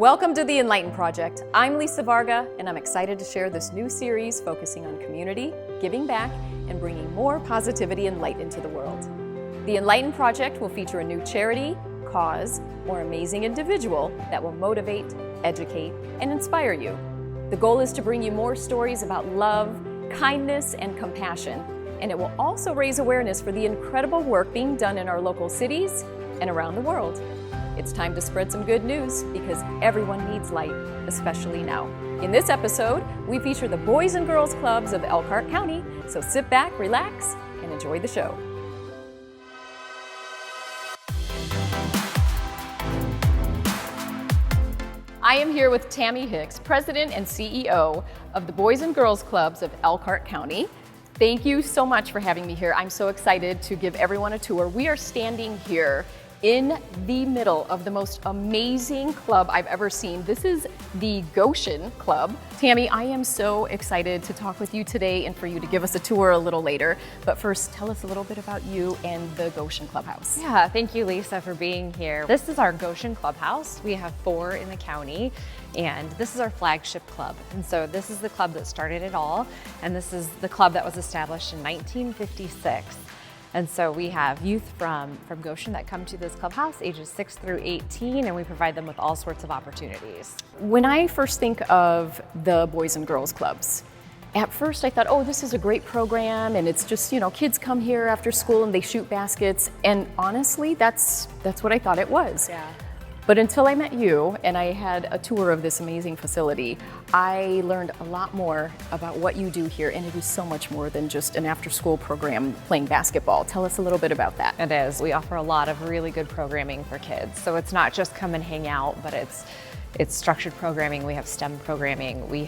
Welcome to the enLIGHTen Project. I'm Lisa Varga, and I'm excited to share this new series focusing on community, giving back, and bringing more positivity and light into the world. The enLIGHTen Project will feature a new charity, cause, or amazing individual that will motivate, educate, and inspire you. The goal is to bring you more stories about love, kindness, and compassion, and it will also raise awareness for the incredible work being done in our local cities and around the world. It's time to spread some good news because everyone needs light, especially now. In this episode, we feature the Boys and Girls Clubs of Elkhart County, so sit back, relax, and enjoy the show. I am here with Tammy Hicks, President and CEO of the Boys and Girls Clubs of Elkhart County. Thank you so much for having me here. I'm so excited to give everyone a tour. We are standing here in the middle of the most amazing club I've ever seen. This is the Goshen Club. Tammy, I am so excited to talk with you today and for you to give us a tour a little later. But first, tell us a little bit about you and the Goshen Clubhouse. Yeah, thank you, Lisa, for being here. This is our Goshen Clubhouse. We have 4 in the county, and this is our flagship club. And so this is the club that started it all, and this is the club that was established in 1956. And so we have youth from Goshen that come to this clubhouse, ages 6 through 18, and we provide them with all sorts of opportunities. When I first think of the Boys and Girls Clubs, at first I thought, oh, this is a great program, and it's just, you know, kids come here after school and they shoot baskets. And honestly, that's what I thought it was. Yeah. But until I met you and I had a tour of this amazing facility, I learned a lot more about what you do here, and it is so much more than just an after-school program playing basketball. Tell us a little bit about that. It is. We offer a lot of really good programming for kids. So it's not just come and hang out, but it's structured programming. We have STEM programming. We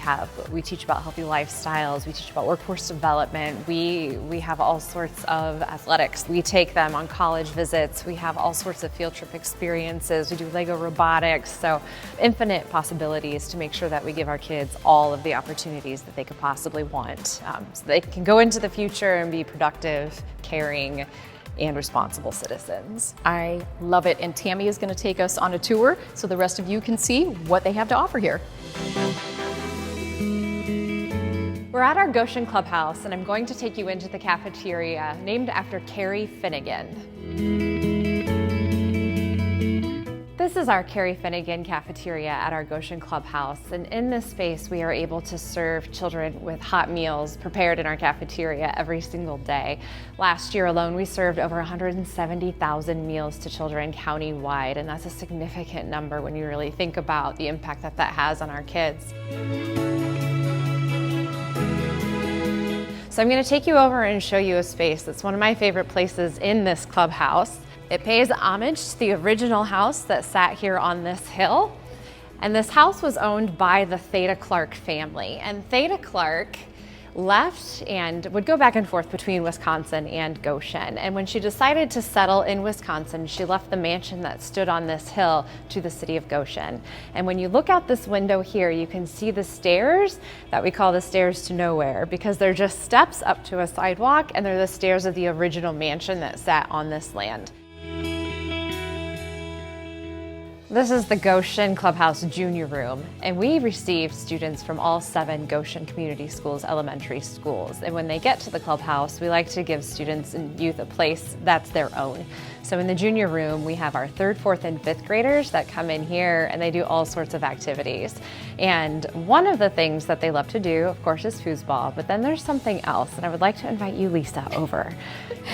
teach about healthy lifestyles. We teach about workforce development. We have all sorts of athletics. We take them on college visits. We have all sorts of field trip experiences. We do Lego robotics. So infinite possibilities to make sure that we give our kids all of the opportunities that they could possibly want, so they can go into the future and be productive, caring, and responsible citizens. I love it, and Tammy is going to take us on a tour so the rest of you can see what they have to offer here. We're at our Goshen Clubhouse, and I'm going to take you into the cafeteria named after Carrie Finnegan. This is our Carrie Finnegan cafeteria at our Goshen Clubhouse, and in this space we are able to serve children with hot meals prepared in our cafeteria every single day. Last year alone we served over 170,000 meals to children countywide, and that's a significant number when you really think about the impact that that has on our kids. So I'm going to take you over and show you a space that's one of my favorite places in this clubhouse. It pays homage to the original house that sat here on this hill. And this house was owned by the Theda Clark family. And Theda Clark left and would go back and forth between Wisconsin and Goshen. And when she decided to settle in Wisconsin, she left the mansion that stood on this hill to the city of Goshen. And when you look out this window here, you can see the stairs that we call the stairs to nowhere, because they're just steps up to a sidewalk, and they're the stairs of the original mansion that sat on this land. This is the Goshen Clubhouse Junior Room, and we receive students from all 7 Goshen Community Schools elementary schools. And when they get to the clubhouse, we like to give students and youth a place that's their own. So in the junior room, we have our 3rd, 4th, and 5th graders that come in here, and they do all sorts of activities. And one of the things that they love to do, of course, is foosball, but then there's something else, and I would like to invite you, Lisa, over.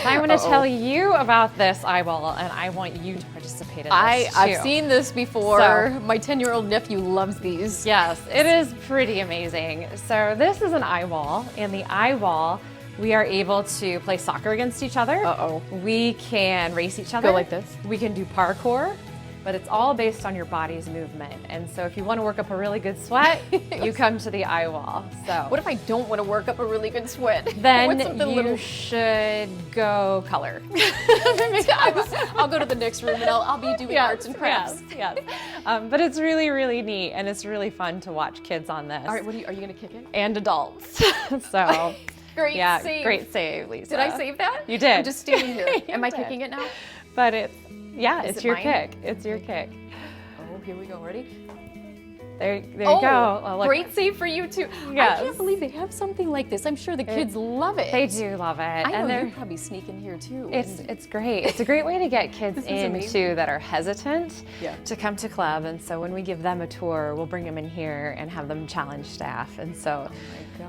I want to tell you about this eyeball, and I want you to participate in this too. I've seen this before. So, my 10-year-old nephew loves these. Yes, it is pretty amazing. So this is an eyeball, and the eyeball, we are able to play soccer against each other. We can race each other. Go like this. We can do parkour, but it's all based on your body's movement. And so if you want to work up a really good sweat, you come to the eye wall. So what if I don't want to work up a really good sweat? Then you should go color. I'll go to the next room and I'll be doing arts and crafts. Yes. But it's really, really neat, and it's really fun to watch kids on this. All right, are you going to kick it? And adults. So. Great save. Great save, Lisa. Did I save that? You did. I'm just standing here. Am I kicking it now? But it's your kick. It's your kick. Oh, here we go. Ready? There you go. Oh, look. Great save for you too. Yes. I can't believe they have something like this. I'm sure the kids love it. They do love it. I know you probably sneak in here too. It's great. It's a great way to get kids in amazing. too that are hesitant Yeah. to come to club. And so when we give them a tour, we'll bring them in here and have them challenge staff. And so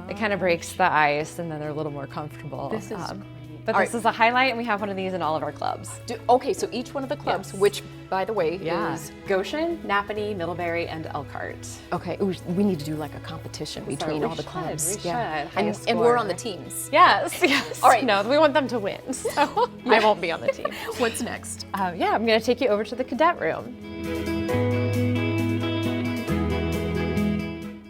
it kind of breaks the ice, and then they're a little more comfortable. This is great. But All this is a highlight, and we have one of these in all of our clubs. Okay, so each one of the clubs, Yes. which by the way is Goshen, Napanee, Middlebury, and Elkhart. okay. Ooh, we need to do like a competition between all the should, clubs. we should. Highest And we're score. on the teams. Yes, yes. All right. No, we want them to win, so I won't be on the team. What's next? Yeah, I'm going to take you over to the cadet room.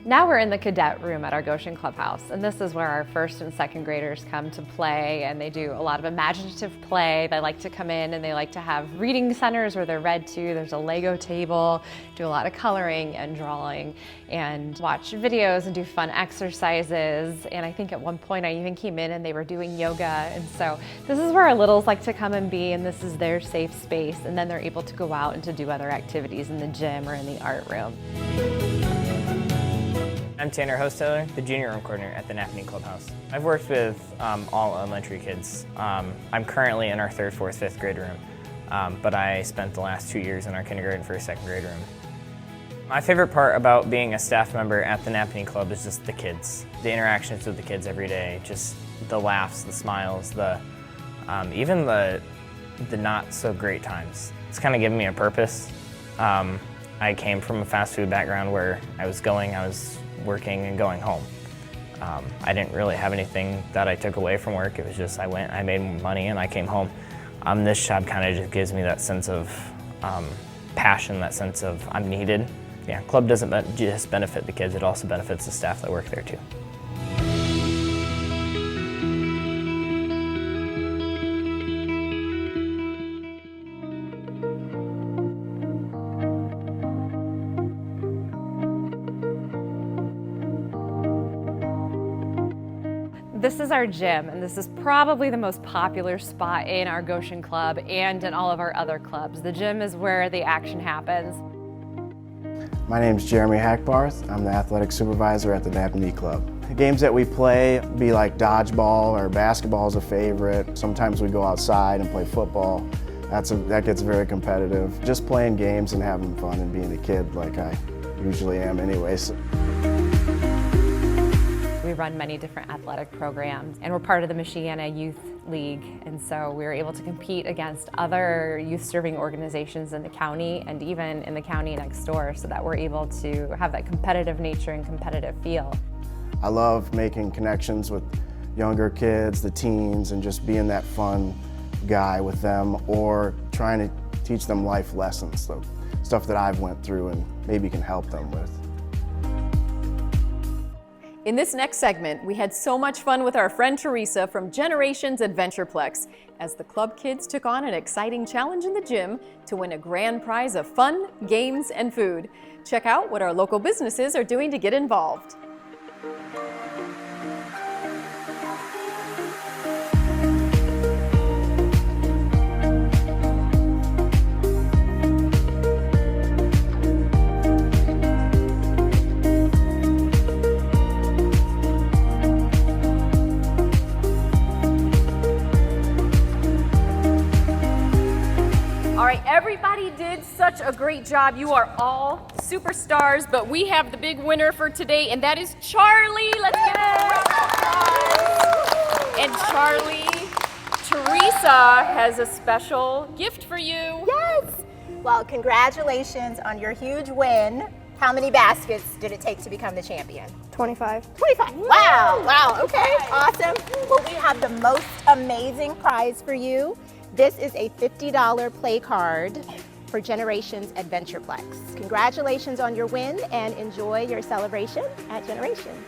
Now we're in the cadet room at our Goshen Clubhouse, and this is where our first and second graders come to play, and they do a lot of imaginative play. They like to come in and they like to have reading centers where they're read to. There's a Lego table, do a lot of coloring and drawing, and watch videos and do fun exercises. And I think at one point I even came in and they were doing yoga, and so this is where our littles like to come and be, and this is their safe space, and then they're able to go out and to do other activities in the gym or in the art room. I'm Tanner Hosteller, the junior room coordinator at the Napanee Clubhouse. I've worked with all elementary kids. I'm currently in our 3rd, 4th, 5th grade room, but I spent the last 2 years in our kindergarten, 1st, 2nd grade room. My favorite part about being a staff member at the Napanee Club is just the kids, the interactions with the kids every day, just the laughs, the smiles, even the not so great times. It's kind of given me a purpose. I came from a fast food background where I was working and going home. I didn't really have anything that I took away from work. It was just I went, I made money, and I came home. This job kind of just gives me that sense of passion, that sense of I'm needed. Yeah, club doesn't just benefit the kids, it also benefits the staff that work there too. This is our gym, and this is probably the most popular spot in our Goshen Club and in all of our other clubs. The gym is where the action happens. My name is Jeremy Hackbarth. I'm the athletic supervisor at the Napanee Club. The games that we play be like dodgeball or basketball is a favorite. Sometimes we go outside and play football. That gets very competitive. Just playing games and having fun and being a kid like I usually am anyways. We run many different athletic programs, and we're part of the Michiana Youth League, and so we were able to compete against other youth-serving organizations in the county and even in the county next door, so that we're able to have that competitive nature and competitive feel. I love making connections with younger kids, the teens, and just being that fun guy with them, or trying to teach them life lessons, so stuff that I've went through and maybe can help them with. In this next segment, we had so much fun with our friend Teresa from Generations Adventureplex as the club kids took on an exciting challenge in the gym to win a grand prize of fun, games, and food. Check out what our local businesses are doing to get involved. Everybody did such a great job. You are all superstars, but we have the big winner for today, and that is Charlie. Let's give it a round of applause. And Charlie, Teresa has a special gift for you. Yes! Well, congratulations on your huge win. How many baskets did it take to become the champion? 25. 25. Wow, okay, awesome. Well, we have the most amazing prize for you. This is a $50 play card for Generations Adventureplex. Congratulations on your win and enjoy your celebration at Generations.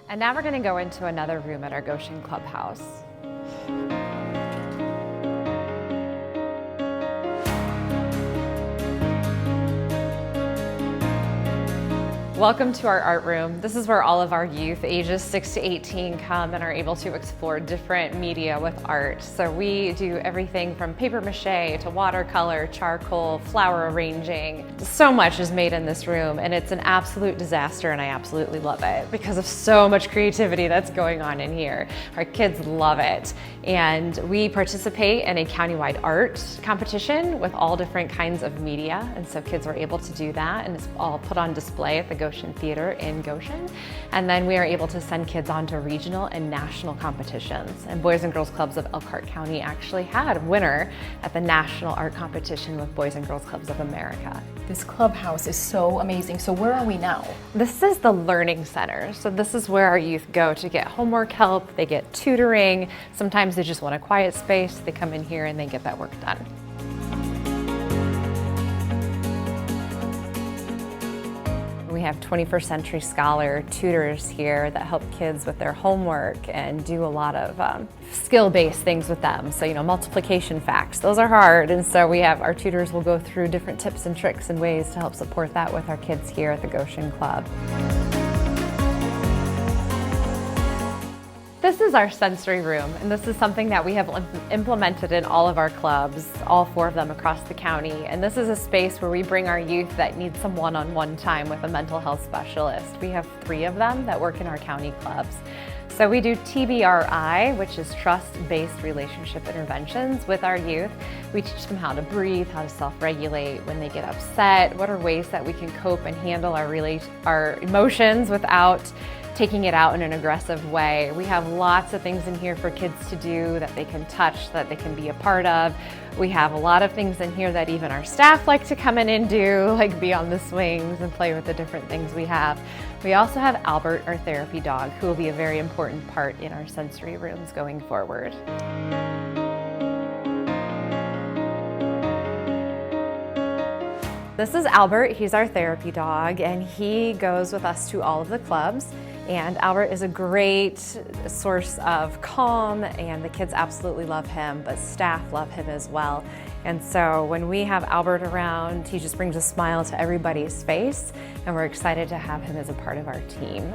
And now we're going to go into another room at our Goshen Clubhouse. Welcome to our art room. This is where all of our youth ages 6 to 18 come and are able to explore different media with art. So we do everything from paper mache to watercolor, charcoal, flower arranging. So much is made in this room, and it's an absolute disaster, and I absolutely love it because of so much creativity that's going on in here. Our kids love it. And we participate in a countywide art competition with all different kinds of media, and so kids are able to do that, and it's all put on display at the Goshen Theater in Goshen. And then we are able to send kids on to regional and national competitions. And Boys and Girls Clubs of Elkhart County actually had a winner at the National Art Competition with Boys and Girls Clubs of America. This clubhouse is so amazing. So where are we now? This is the Learning Center. So this is where our youth go to get homework help, they get tutoring. Sometimes they just want a quiet space. They come in here and they get that work done. We have 21st Century Scholar tutors here that help kids with their homework and do a lot of skill-based things with them. So, multiplication facts, those are hard. And so our tutors will go through different tips and tricks and ways to help support that with our kids here at the Goshen Club. This is our sensory room, and this is something that we have implemented in all of our clubs, all 4 of them across the county. And this is a space where we bring our youth that need some one-on-one time with a mental health specialist. We have 3 of them that work in our county clubs. So we do TBRI, which is trust-based relationship interventions with our youth. We teach them how to breathe, how to self-regulate when they get upset, what are ways that we can cope and handle our emotions without taking it out in an aggressive way. We have lots of things in here for kids to do that they can touch, that they can be a part of. We have a lot of things in here that even our staff like to come in and do, like be on the swings and play with the different things we have. We also have Albert, our therapy dog, who will be a very important part in our sensory rooms going forward. This is Albert. He's our therapy dog, and he goes with us to all of the clubs. And Albert is a great source of calm, and the kids absolutely love him, but staff love him as well. And so when we have Albert around, he just brings a smile to everybody's face, and we're excited to have him as a part of our team.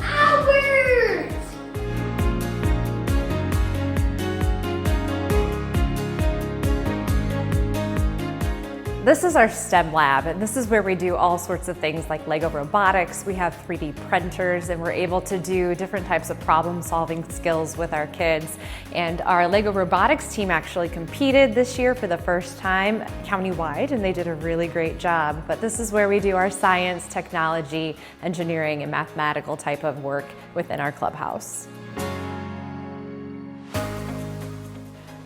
Albert! This is our STEM lab, and this is where we do all sorts of things like Lego robotics. We have 3D printers, and we're able to do different types of problem-solving skills with our kids. And our Lego robotics team actually competed this year for the first time countywide, and they did a really great job. But this is where we do our science, technology, engineering, and mathematical type of work within our clubhouse.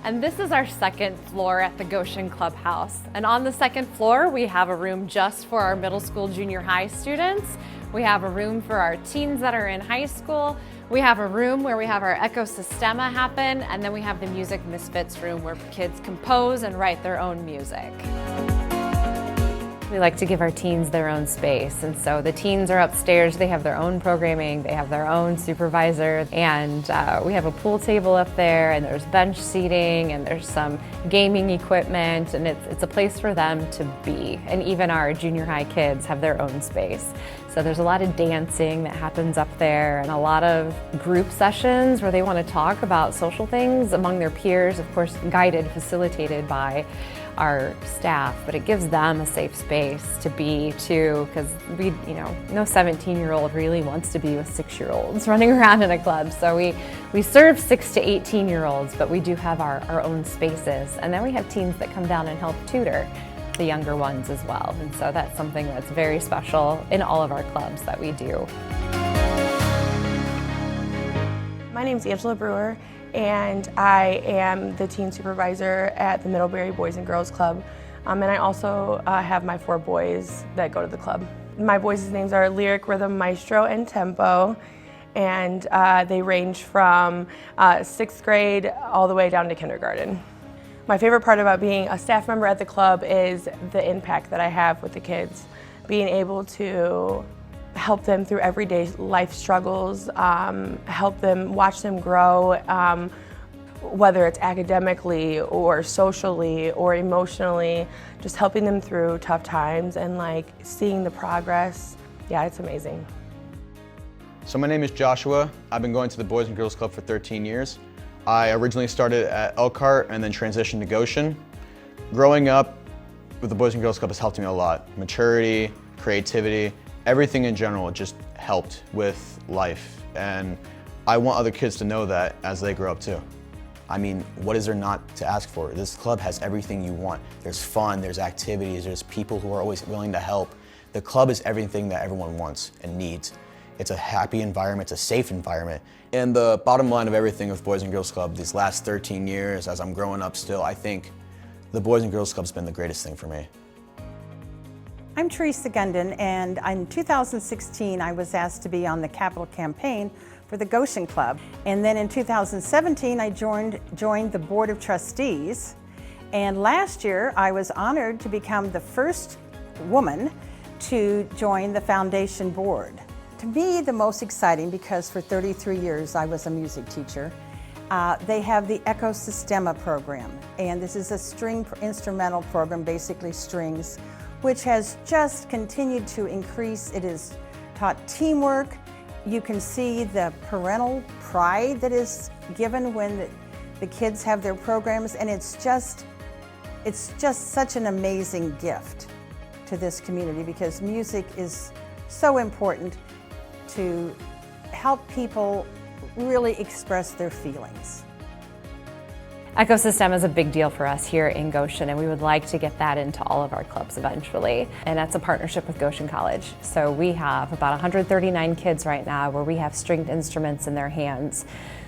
And this is our 2nd floor at the Goshen Clubhouse. And on the 2nd floor, we have a room just for our middle school, junior high students. We have a room for our teens that are in high school. We have a room where we have our ecosystema happen. And then we have the music Misfits room where kids compose and write their own music. We like to give our teens their own space, and so the teens are upstairs. They have their own programming, they have their own supervisor, and we have a pool table up there, and there's bench seating, and there's some gaming equipment, and it's a place for them to be. And even our junior high kids have their own space. So there's a lot of dancing that happens up there, and a lot of group sessions where they want to talk about social things among their peers, of course guided, facilitated by our staff, but it gives them a safe space to be too, because no 17-year-old really wants to be with 6-year-olds running around in a club. So we serve 6 to 18-year-olds, but we do have our own spaces. And then we have teens that come down and help tutor the younger ones as well. And so that's something that's very special in all of our clubs that we do. My name's Angela Brewer, and I am the teen supervisor at the Middlebury Boys and Girls Club. And I also have my 4 boys that go to the club. My boys' names are Lyric, Rhythm, Maestro, and Tempo, and they range from 6th grade all the way down to kindergarten. My favorite part about being a staff member at the club is the impact that I have with the kids. Being able to help them through everyday life struggles, help them, watch them grow. whether it's academically or socially or emotionally, just helping them through tough times and like seeing the progress. Yeah, it's amazing. So my name is Joshua. I've been going to the Boys and Girls Club for 13 years. I originally started at Elkhart and then transitioned to Goshen. Growing up with the Boys and Girls Club has helped me a lot. Maturity, creativity, everything in general just helped with life. And I want other kids to know that as they grow up too. I mean, what is there not to ask for? This club has everything you want. There's fun, there's activities, there's people who are always willing to help. The club is everything that everyone wants and needs. It's a happy environment, it's a safe environment. And the bottom line of everything with Boys and Girls Club these last 13 years, as I'm growing up still, I think the Boys and Girls Club's been the greatest thing for me. I'm Teresa Gundon, and in 2016 I was asked to be on the capital campaign for the Goshen Club. And then in 2017 I joined the Board of Trustees. And last year I was honored to become the first woman to join the foundation board. To me, the most exciting, because for 33 years I was a music teacher, they have the Ecosistema program. And this is a string instrumental program, basically strings, which has just continued to increase. It has taught teamwork. You can see the parental pride that is given when the kids have their programs, and it's just such an amazing gift to this community, because music is so important to help people really express their feelings. Ecosystem is a big deal for us here in Goshen, and we would like to get that into all of our clubs eventually. And that's a partnership with Goshen College. So we have about 139 kids right now where we have stringed instruments in their hands.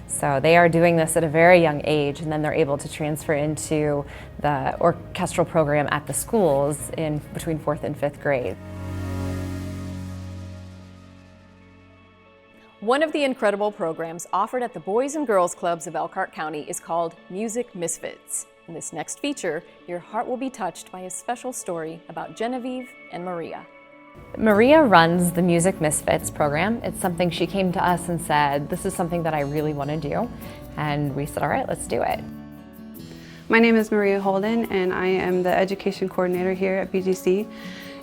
So they are doing this at a very young age, and then they're able to transfer into the orchestral program at the schools in between 4th and 5th grade. One of the incredible programs offered at the Boys and Girls Clubs of Elkhart County is called Music Misfits. In this next feature, your heart will be touched by a special story about Genevieve and Maria. Maria runs the Music Misfits program. It's something she came to us and said, this is something that I really want to do. And we said, all right, let's do it. My name is Maria Holden, and I am the education coordinator here at BGC,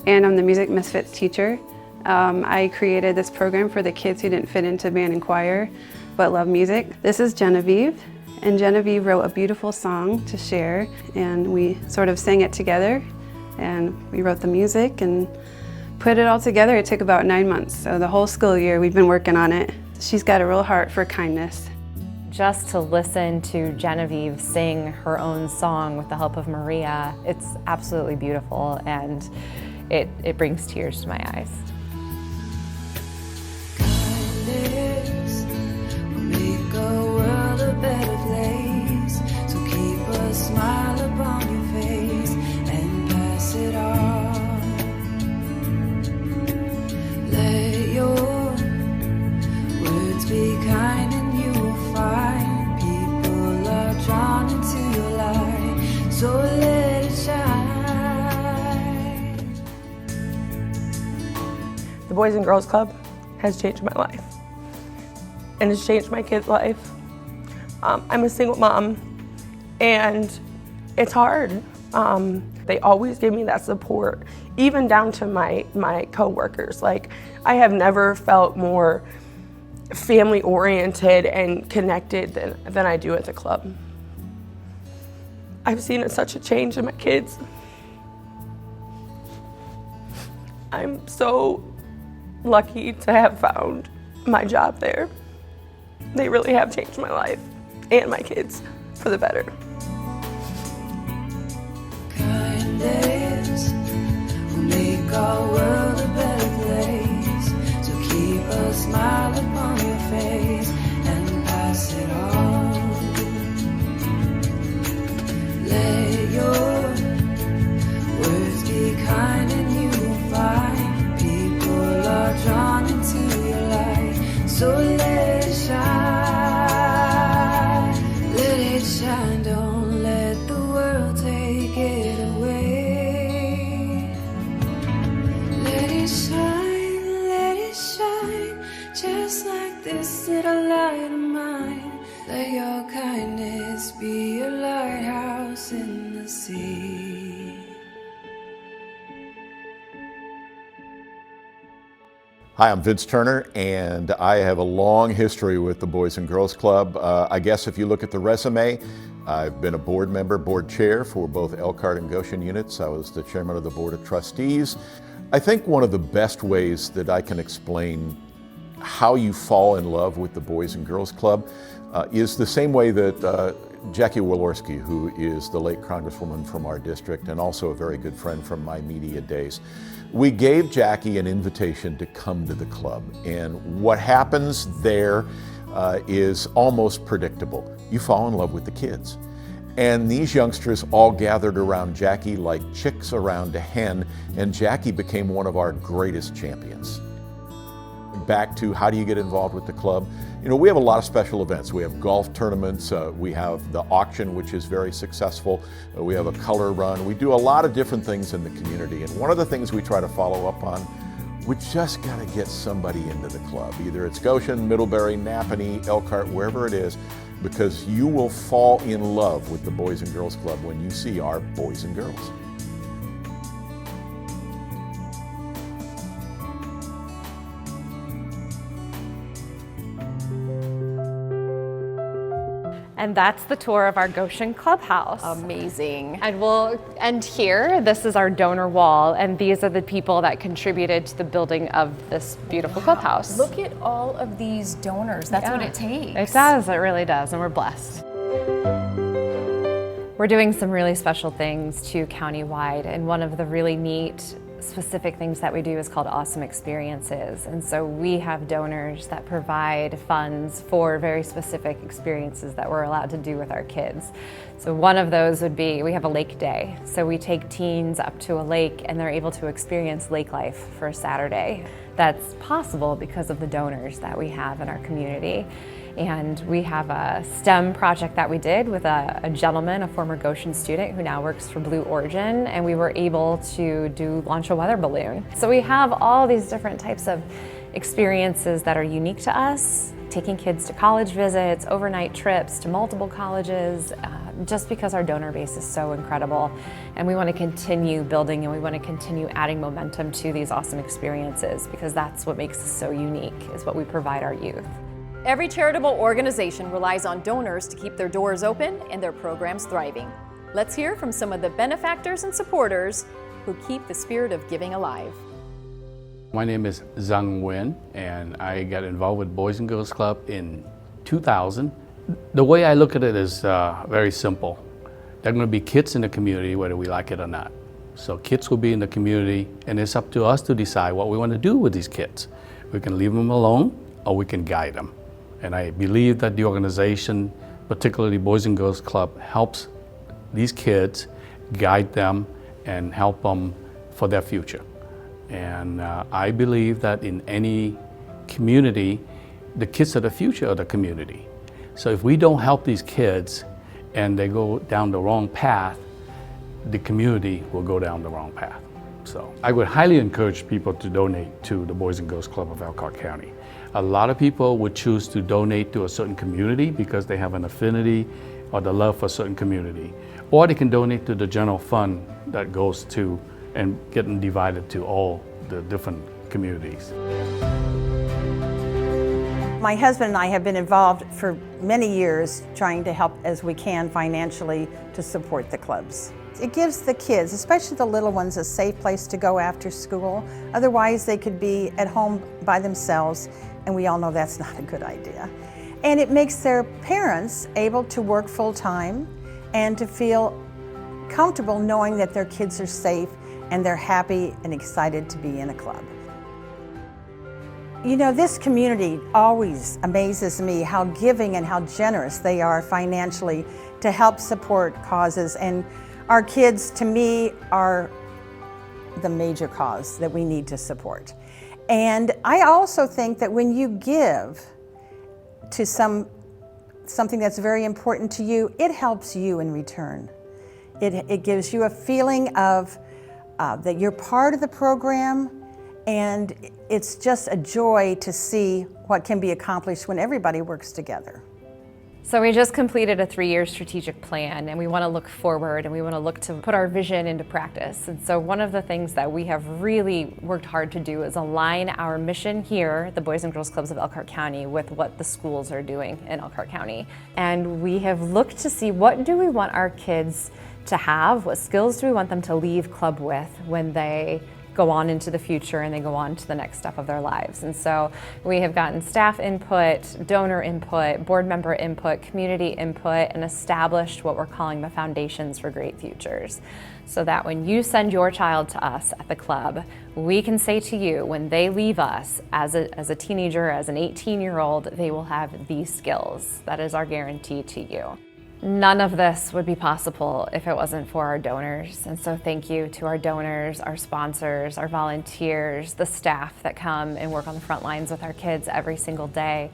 and I'm the Music Misfits teacher. I created this program for the kids who didn't fit into band and choir but love music. This is Genevieve, and Genevieve wrote a beautiful song to share, and we sort of sang it together, and we wrote the music and put it all together. It took about 9 months, so the whole school year we've been working on it. She's got a real heart for kindness. Just to listen to Genevieve sing her own song with the help of Maria, it's absolutely beautiful, and it brings tears to my eyes. Will make a world a better place. So keep a smile upon your face and pass it on. Let your words be kind, and you will find people are drawn into your light. So let it shine. The Boys and Girls Club has changed my life, and it's changed my kid's life. I'm a single mom, and it's hard. They always give me that support, even down to my coworkers. Like, I have never felt more family-oriented and connected than I do at the club. I've seen such a change in my kids. I'm so lucky to have found my job there. They really have changed my life and my kids for the better. Kindness will make our world a better place. So keep a smile upon your face and pass it on. Let your words be kind, and you will find people are drawn into your light. So let it shine, let it shine. Don't let the world take it away. Hi, I'm Vince Turner, and I have a long history with the Boys and Girls Club. I guess if you look at the resume, I've been a board member, board chair for both Elkhart and Goshen units. I was the chairman of the board of trustees. I think one of the best ways that I can explain how you fall in love with the Boys and Girls Club is the same way that Jackie Walorski, who is the late congresswoman from our district and also a very good friend from my media days. We gave Jackie an invitation to come to the club, and what happens there is almost predictable. You fall in love with the kids. And these youngsters all gathered around Jackie like chicks around a hen, and Jackie became one of our greatest champions. Back to how do you get involved with the club? You know, we have a lot of special events. We have golf tournaments, we have the auction, which is very successful. We have a color run. We do a lot of different things in the community. And one of the things we try to follow up on, we just got to get somebody into the club. Either it's Goshen, Middlebury, Napanee, Elkhart, wherever it is, because you will fall in love with the Boys and Girls Club when you see our boys and girls. And that's the tour of our Goshen Clubhouse. Amazing. And we'll end here. This is our donor wall, and these are the people that contributed to the building of this beautiful clubhouse. Look at all of these donors. That's what it takes. It does, it really does, and we're blessed. We're doing some really special things too countywide, and one of the really neat specific things that we do is called Awesome Experiences. And so we have donors that provide funds for very specific experiences that we're allowed to do with our kids. So one of those would be, we have a lake day. So we take teens up to a lake and they're able to experience lake life for a Saturday. That's possible because of the donors that we have in our community. And we have a STEM project that we did with a gentleman, a former Goshen student who now works for Blue Origin, and we were able to launch a weather balloon. So we have all these different types of experiences that are unique to us, taking kids to college visits, overnight trips to multiple colleges, just because our donor base is so incredible. And we want to continue building and we want to continue adding momentum to these awesome experiences, because that's what makes us so unique, is what we provide our youth. Every charitable organization relies on donors to keep their doors open and their programs thriving. Let's hear from some of the benefactors and supporters who keep the spirit of giving alive. My name is Zhang Wen, and I got involved with Boys and Girls Club in 2000. The way I look at it is very simple. There are going to be kids in the community whether we like it or not. So kids will be in the community, and it's up to us to decide what we want to do with these kids. We can leave them alone or we can guide them. And I believe that the organization, particularly Boys and Girls Club, helps these kids, guide them, and help them for their future. And I believe that in any community, the kids are the future of the community. So if we don't help these kids and they go down the wrong path, the community will go down the wrong path. So I would highly encourage people to donate to the Boys and Girls Club of Elkhart County. A lot of people would choose to donate to a certain community because they have an affinity or the love for a certain community. Or they can donate to the general fund that goes to and getting divided to all the different communities. My husband and I have been involved for many years trying to help as we can financially to support the clubs. It gives the kids, especially the little ones, a safe place to go after school. Otherwise, they could be at home by themselves, and we all know that's not a good idea. And it makes their parents able to work full-time and to feel comfortable knowing that their kids are safe and they're happy and excited to be in a club. You know, this community always amazes me how giving and how generous they are financially to help support causes. And our kids, to me, are the major cause that we need to support. And I also think that when you give to something that's very important to you, it helps you in return. It gives you a feeling of that you're part of the program, and it's just a joy to see what can be accomplished when everybody works together. So we just completed a 3-year strategic plan, and we want to look forward, and we want to look to put our vision into practice. And so one of the things that we have really worked hard to do is align our mission here, the Boys and Girls Clubs of Elkhart County, with what the schools are doing in Elkhart County. And we have looked to see, what do we want our kids to have? What skills do we want them to leave club with when they go on into the future and they go on to the next step of their lives? And so we have gotten staff input, donor input, board member input, community input, and established what we're calling the foundations for great futures. So that when you send your child to us at the club, we can say to you, when they leave us as a teenager, as an 18-year-old, they will have these skills. That is our guarantee to you. None of this would be possible if it wasn't for our donors. And so thank you to our donors, our sponsors, our volunteers, the staff that come and work on the front lines with our kids every single day.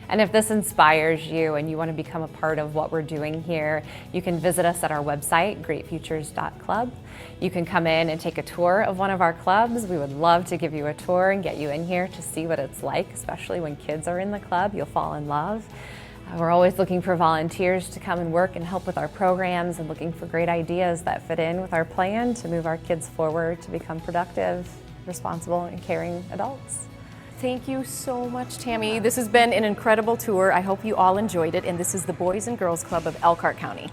And if this inspires you and you want to become a part of what we're doing here, you can visit us at our website, greatfutures.club. You can come in and take a tour of one of our clubs. We would love to give you a tour and get you in here to see what it's like, especially when kids are in the club. You'll fall in love. We're always looking for volunteers to come and work and help with our programs, and looking for great ideas that fit in with our plan to move our kids forward to become productive, responsible, and caring adults. Thank you so much, Tammy. This has been an incredible tour. I hope you all enjoyed it, and this is the Boys and Girls Club of Elkhart County.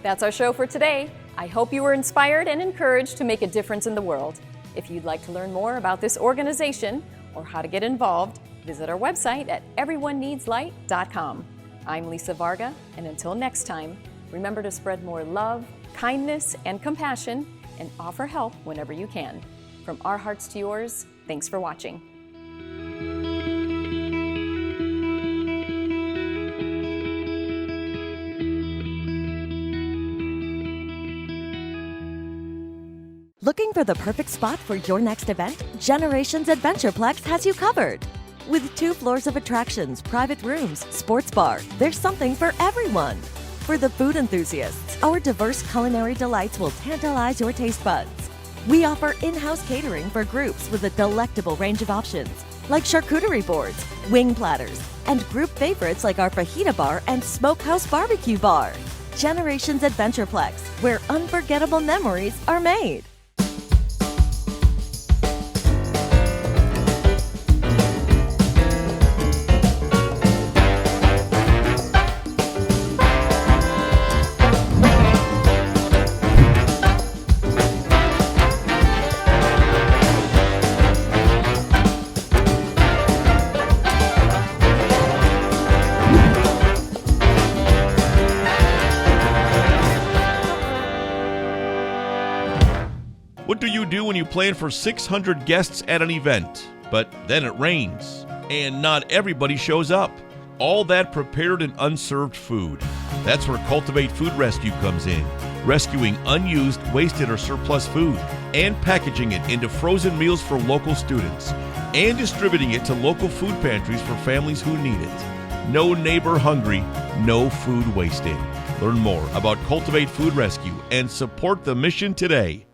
That's our show for today. I hope you were inspired and encouraged to make a difference in the world. If you'd like to learn more about this organization or how to get involved, visit our website at everyoneneedslight.com. I'm Lisa Varga, and until next time, remember to spread more love, kindness, and compassion, and offer help whenever you can. From our hearts to yours, thanks for watching. Looking for the perfect spot for your next event? Generations Adventureplex has you covered. With 2 floors of attractions, private rooms, sports bar, there's something for everyone. For the food enthusiasts, our diverse culinary delights will tantalize your taste buds. We offer in-house catering for groups with a delectable range of options, like charcuterie boards, wing platters, and group favorites like our fajita bar and smokehouse barbecue bar. Generations Adventureplex, where unforgettable memories are made. What do you do when you plan for 600 guests at an event, but then it rains, and not everybody shows up? All that prepared and unserved food. That's where Cultivate Food Rescue comes in, rescuing unused, wasted, or surplus food, and packaging it into frozen meals for local students, and distributing it to local food pantries for families who need it. No neighbor hungry, no food wasted. Learn more about Cultivate Food Rescue and support the mission today